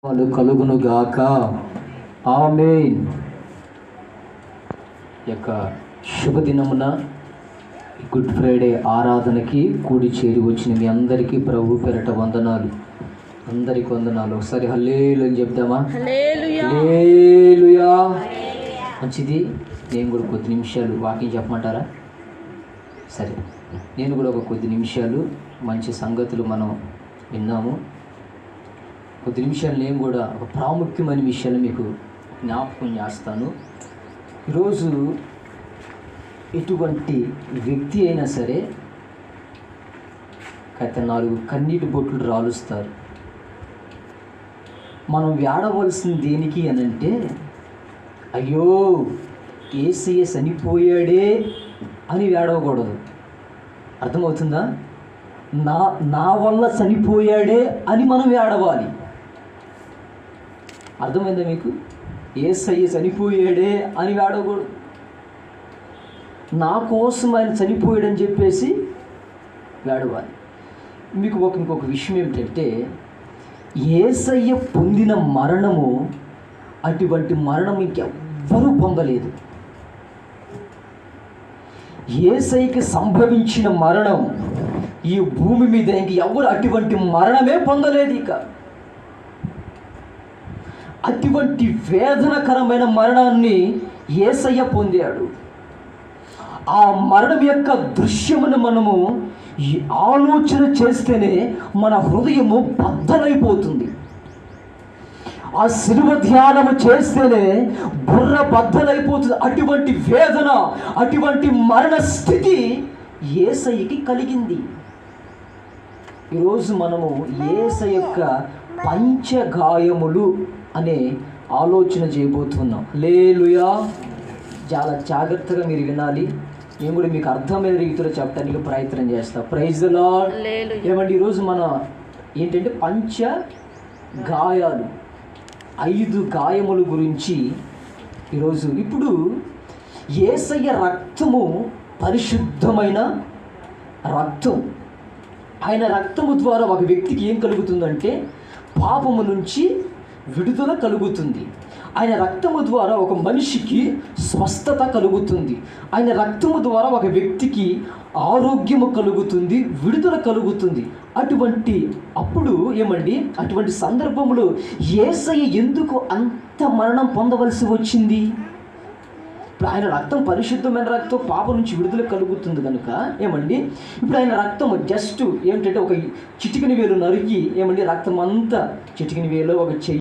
వాళ్ళు కలుగును గాక. ఆమేన్. యొక్క శుభదినమున గుడ్ ఫ్రైడే ఆరాధనకి కూడి చేరి వచ్చిన మీ అందరికీ ప్రభు పేరట వందనాలు. అందరికి వందనాలు. ఒకసారి హల్లెలూయా అని చెప్దామా? హల్లెలూయా. మంచిది. నేను కూడా కొద్ది నిమిషాలు వాకింగ్ చెప్పమంటారా? సరే, నేను కూడా ఒక కొద్ది నిమిషాలు మంచి సంగతులు మనం విన్నాము. కొద్ది నిమిషాలు నేను కూడా ఒక ప్రాముఖ్యమైన విషయాలు మీకు జ్ఞాపకం చేస్తాను. ఈరోజు ఎటువంటి వ్యక్తి అయినా సరే గత 4 కన్నీటి బొట్లు రాలుస్తారు. మనం వేడవలసింది దేనికి అని అంటే, అయ్యో యేసయ్య చనిపోయాడే అని వేడవకూడదు. అర్థమవుతుందా? నా వల్ల చనిపోయాడే అని మనం వేడవాలి. అర్థమైందా మీకు? యేసయ్య చనిపోయాడే అని వేడకూడదు. నా కోసం ఆయన చనిపోయాడని చెప్పేసి వేడవాలి. మీకు ఇంకొక విషయం ఏమిటంటే, యేసయ్య పొందిన మరణము అటువంటి మరణం ఇంకెవ్వరూ పొందలేదు. యేసయ్యకి సంభవించిన మరణం ఈ భూమి మీద ఇంకెవ్వరు అటువంటి మరణమే పొందలేదు. ఇక అటువంటి వేదనకరమైన మరణాన్ని యేసయ్య పొందాడు. ఆ మరణం యొక్క దృశ్యమును మనము ఆలోచన చేస్తేనే మన హృదయము బద్దలైపోతుంది. ఆ శిలువ ధ్యానము చేస్తేనే బుర్ర బద్దలైపోతుంది. అటువంటి వేదన, అటువంటి మరణ స్థితి యేసయ్యకి కలిగింది. ఈరోజు మనము యేసయ్య యొక్క పంచగాయములు అనే ఆలోచన చేయబోతున్నాం. హల్లెలూయా. చాలా జాగ్రత్తగా మీరు వినాలి. నేను కూడా మీకు అర్థమైన రీతిలో చెప్పడానికి ప్రయత్నం చేస్తా. Praise the lord. ఏమంటే ఈరోజు మన ఏంటంటే పంచ గాయాలు, 5 గాయముల గురించి ఈరోజు. ఇప్పుడు యేసయ్య రక్తము పరిశుద్ధమైన రక్తం. ఆయన రక్తము ద్వారా ఒక వ్యక్తికి ఏం కలుగుతుందంటే పాపము నుంచి విడుదల కలుగుతుంది. ఆయన రక్తము ద్వారా ఒక మనిషికి స్వస్థత కలుగుతుంది. ఆయన రక్తము ద్వారా ఒక వ్యక్తికి ఆరోగ్యము కలుగుతుంది, విడుదల కలుగుతుంది. అటువంటి సందర్భంలో యేసయ్య ఎందుకు అంత మరణం పొందవలసి వచ్చింది? ఇప్పుడు ఆయన రక్తం పరిశుద్ధమైన రక్తం, పాపం నుంచి విడుదల కలుగుతుంది కనుక ఇప్పుడు ఆయన రక్తం జస్ట్ ఏమిటంటే ఒక చిటికెన వేలు నరికి రక్తం అంతా చిటికెన వేలు ఒక చెయ్యి